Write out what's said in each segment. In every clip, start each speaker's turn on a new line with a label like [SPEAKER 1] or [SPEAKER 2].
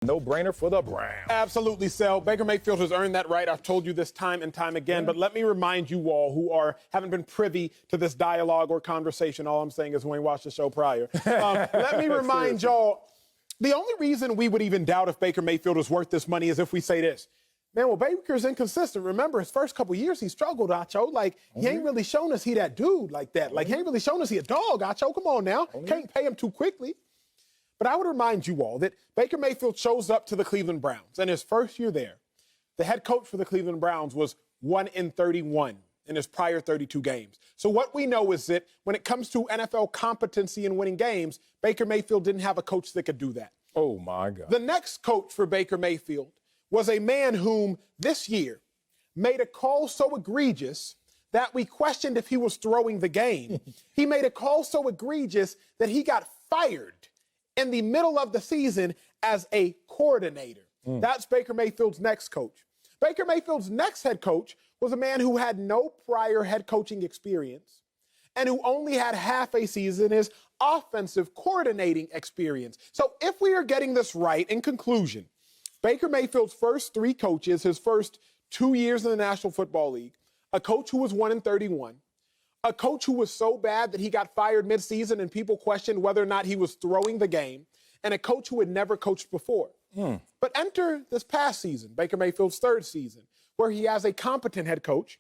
[SPEAKER 1] No-brainer for the Browns.
[SPEAKER 2] Absolutely, Sel. Baker Mayfield has earned that right. I've told you this time and time again, but let me remind you all who haven't been privy to this dialogue or conversation. All I'm saying is when you watched the show prior. Let me remind y'all, the only reason we would even doubt if Baker Mayfield is worth this money is if we say this. Man, well, Baker's inconsistent. Remember, his first couple years, he struggled, Acho. Like, he ain't really shown us he that dude like that. Like, he ain't really shown us he a dog, Acho. Come on now. Can't pay him too quickly. But I would remind you all that Baker Mayfield shows up to the Cleveland Browns. And his first year there, the head coach for the Cleveland Browns was 1-31 in his prior 32 games. So what we know is that when it comes to NFL competency in winning games, Baker Mayfield didn't have a coach that could do that.
[SPEAKER 1] Oh, my God.
[SPEAKER 2] The next coach for Baker Mayfield was a man whom this year made a call so egregious that we questioned if he was throwing the game. He made a call so egregious that he got fired in the middle of the season as a coordinator. That's Baker Mayfield's next coach. Baker Mayfield's next head coach was a man who had no prior head coaching experience and who only had half a season in his offensive coordinating experience. So if we are getting this right, in conclusion, Baker Mayfield's first three coaches, his first 2 years in the National Football League, a coach who was 1-31, a coach who was so bad that he got fired midseason and people questioned whether or not he was throwing the game, and a coach who had never coached before. But enter this past season, Baker Mayfield's third season, where he has a competent head coach,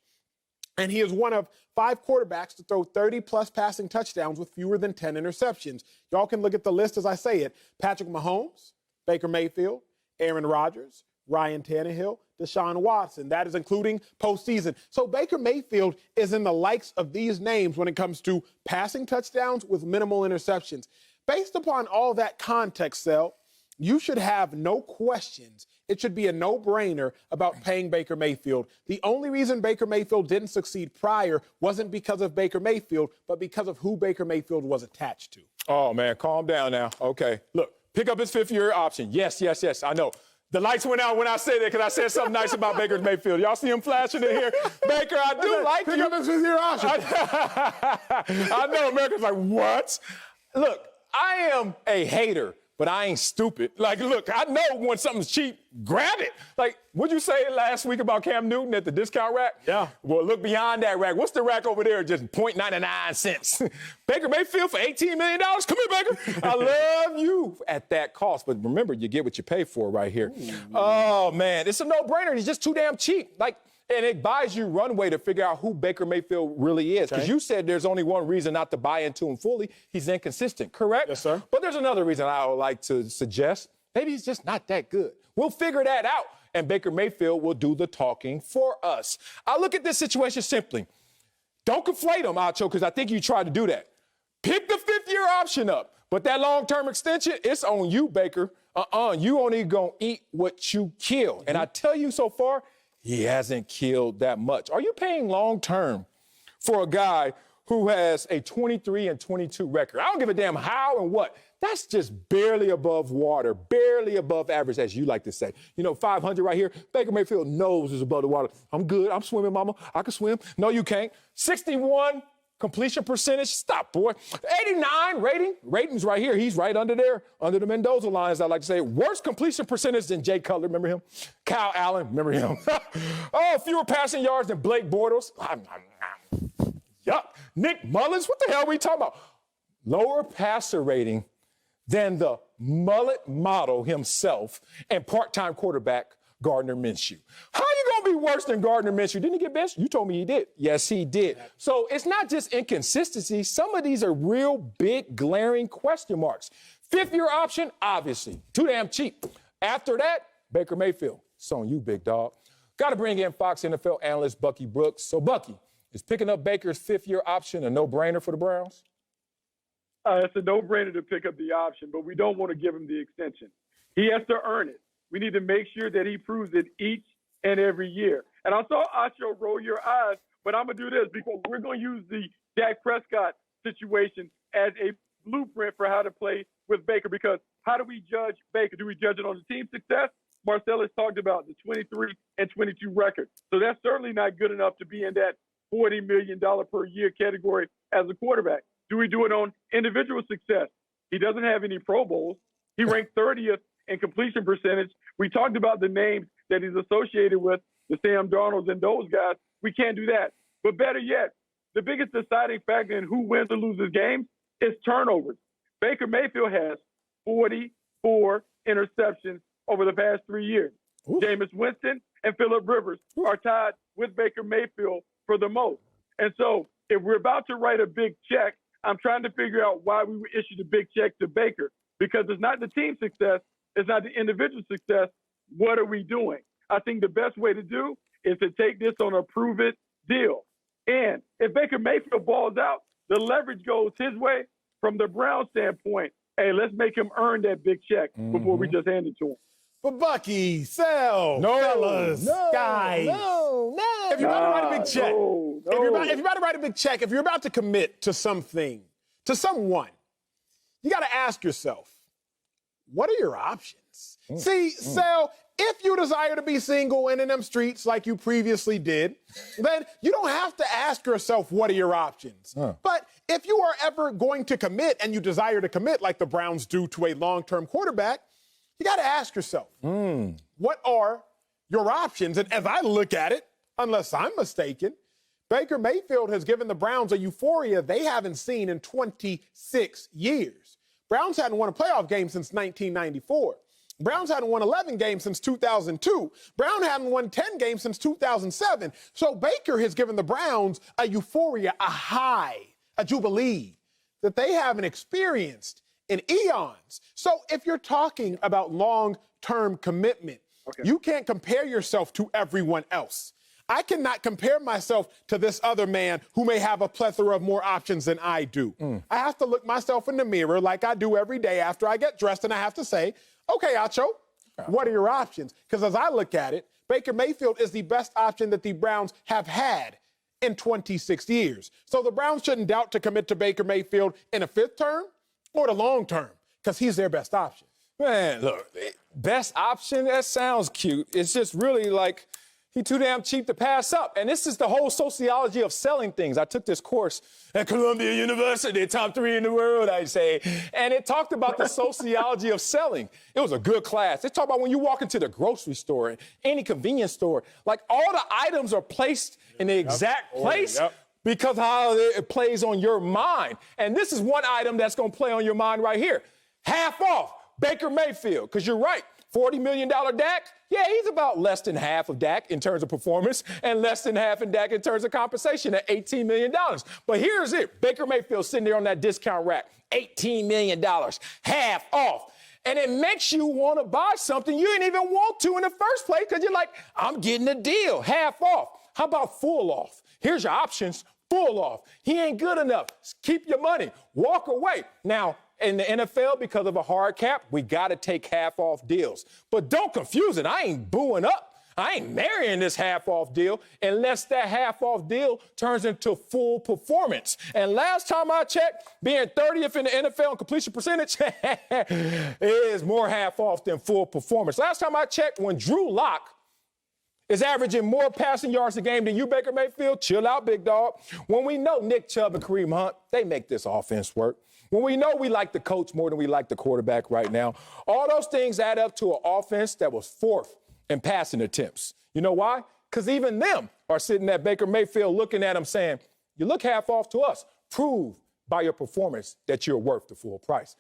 [SPEAKER 2] and he is one of 5 quarterbacks to throw 30-plus passing touchdowns with fewer than 10 interceptions. Y'all can look at the list as I say it. Patrick Mahomes, Baker Mayfield, Aaron Rodgers, Ryan Tannehill, Deshaun Watson. That is including postseason. So Baker Mayfield is in the likes of these names when it comes to passing touchdowns with minimal interceptions. Based upon all that context, Sel, you should have no questions. It should be a no-brainer about paying Baker Mayfield. The only reason Baker Mayfield didn't succeed prior wasn't because of Baker Mayfield, but because of who Baker Mayfield was attached to.
[SPEAKER 1] Oh, man, calm down now. Okay, look, pick up his fifth-year option. Yes, I know. The lights went out when I said that because I said something nice about Baker Mayfield. Y'all see him flashing in here? Baker, I do like you.
[SPEAKER 2] Pick up his fifth-year option.
[SPEAKER 1] I know America's like, what? Look, I am a hater, but I ain't stupid. Like, look, I know when something's cheap, grab it. Like, what'd you say last week about Cam Newton at the discount rack?
[SPEAKER 2] Yeah.
[SPEAKER 1] Well, look beyond that rack. What's the rack over there? Just 0.99 cents. Baker Mayfield for $18 million? Come here, Baker. I love you at that cost. But remember, you get what you pay for right here. Oh, man, it's a no-brainer. He's just too damn cheap. Like, and it buys you runway to figure out who Baker Mayfield really is. Because you said there's only one reason not to buy into him fully. He's inconsistent, correct?
[SPEAKER 2] Yes, sir.
[SPEAKER 1] But there's another reason I would like to suggest. Maybe he's just not that good. We'll figure that out, and Baker Mayfield will do the talking for us. I look at this situation simply. Don't conflate him, Acho, because I think you tried to do that. Pick the fifth-year option up. But that long-term extension, it's on you, Baker. You only going to eat what you kill. And I tell you so far, he hasn't killed that much. Are you paying long-term for a guy who has a 23-22 record? I don't give a damn how and what. That's just barely above water, barely above average, as you like to say. You know, 500 right here, Baker Mayfield knows is above the water. I'm good. I'm swimming, mama. I can swim. No, you can't. 61 completion percentage. Stop, boy. 89 ratings right here. He's right under there, under the Mendoza lines, I like to say. Worst completion percentage than Jay Cutler. Remember him? Kyle Allen. Remember him? Oh, fewer passing yards than Blake Bortles. Yuck. Nick Mullins. What the hell are we talking about? Lower passer rating than the mullet model himself and part-time quarterback Gardner Minshew. How you gonna be worse than Gardner Minshew? Didn't he get benched? You told me he did. Yes, he did. So it's not just inconsistency. Some of these are real big, glaring question marks. Fifth-year option, obviously, too damn cheap. After that, Baker Mayfield. It's on you, big dog. Got to bring in Fox NFL analyst Bucky Brooks. So, Bucky, is picking up Baker's fifth-year option a no-brainer for the Browns?
[SPEAKER 3] It's a no-brainer to pick up the option, but we don't want to give him the extension. He has to earn it. We need to make sure that he proves it each and every year. And I saw Acho roll your eyes, but I'm going to do this because we're going to use the Dak Prescott situation as a blueprint for how to play with Baker, because how do we judge Baker? Do we judge it on the team success? Marcellus talked about the 23-22 record. So that's certainly not good enough to be in that $40 million per year category as a quarterback. Do we do it on individual success? He doesn't have any Pro Bowls. He ranked 30th in completion percentage. We talked about the names that he's associated with, the Sam Darnolds and those guys. We can't do that. But better yet, the biggest deciding factor in who wins or loses games is turnovers. Baker Mayfield has 44 interceptions over the past 3 years.
[SPEAKER 1] Ooh.
[SPEAKER 3] Jameis Winston and Phillip Rivers are tied with Baker Mayfield for the most. And so if we're about to write a big check, I'm trying to figure out why we issued a big check to Baker, because it's not the team success, it's not the individual success. What are we doing? I think the best way to do is to take this on a prove-it deal. And if Baker Mayfield balls out, the leverage goes his way. From the Browns standpoint, hey, let's make him earn that big check before we just hand it to him.
[SPEAKER 2] But Bucky, Sal, fellas, guys. If you're about to write a big check, if you're about to write a big check, if you're about to commit to something, to someone, you got to ask yourself, what are your options? See, Sal, if you desire to be single and in them streets like you previously did, then you don't have to ask yourself, what are your options? But if you are ever going to commit and you desire to commit like the Browns do to a long-term quarterback, you got to ask yourself, what are your options? And as I look at it, unless I'm mistaken, Baker Mayfield has given the Browns a euphoria they haven't seen in 26 years. Browns hadn't won a playoff game since 1994. Browns hadn't won 11 games since 2002. Brown hadn't won 10 games since 2007. So Baker has given the Browns a euphoria, a high, a jubilee that they haven't experienced in eons. So if you're talking about long-term commitment, you can't compare yourself to everyone else. I cannot compare myself to this other man who may have a plethora of more options than I do. I have to look myself in the mirror like I do every day after I get dressed, and I have to say, okay, Acho, what are your options? Because as I look at it, Baker Mayfield is the best option that the Browns have had in 26 years. So the Browns shouldn't doubt to commit to Baker Mayfield in a fifth term or the long term, because he's their best option.
[SPEAKER 1] Man, look, best option, that sounds cute. It's just really like he's too damn cheap to pass up. And this is the whole sociology of selling things. I took this course at Columbia University, top 3 in the world, I'd say. And it talked about the sociology of selling. It was a good class. It talked about when you walk into the grocery store, any convenience store, like all the items are placed in the exact place because how it plays on your mind. And this is one item that's going to play on your mind right here. Half off, Baker Mayfield, because you're right. $40 million Dak? Yeah, he's about less than half of Dak in terms of performance and less than half in Dak in terms of compensation at $18 million. But here's it. Baker Mayfield sitting there on that discount rack, $18 million, half off. And it makes you want to buy something you didn't even want to in the first place because you're like, I'm getting a deal, half off. How about full off? Here's your options, full off. He ain't good enough. Keep your money. Walk away. Now, in the NFL, because of a hard cap, we got to take half-off deals. But don't confuse it. I ain't booing up. I ain't marrying this half-off deal unless that half-off deal turns into full performance. And last time I checked, being 30th in the NFL in completion percentage is more half-off than full performance. Last time I checked, when Drew Lock is averaging more passing yards a game than you, Baker Mayfield, chill out, big dog. When we know Nick Chubb and Kareem Hunt, they make this offense work. When we know we like the coach more than we like the quarterback right now, all those things add up to an offense that was 4th in passing attempts. You know why? Because even them are sitting at Baker Mayfield looking at him saying, you look half off to us. Prove by your performance that you're worth the full price.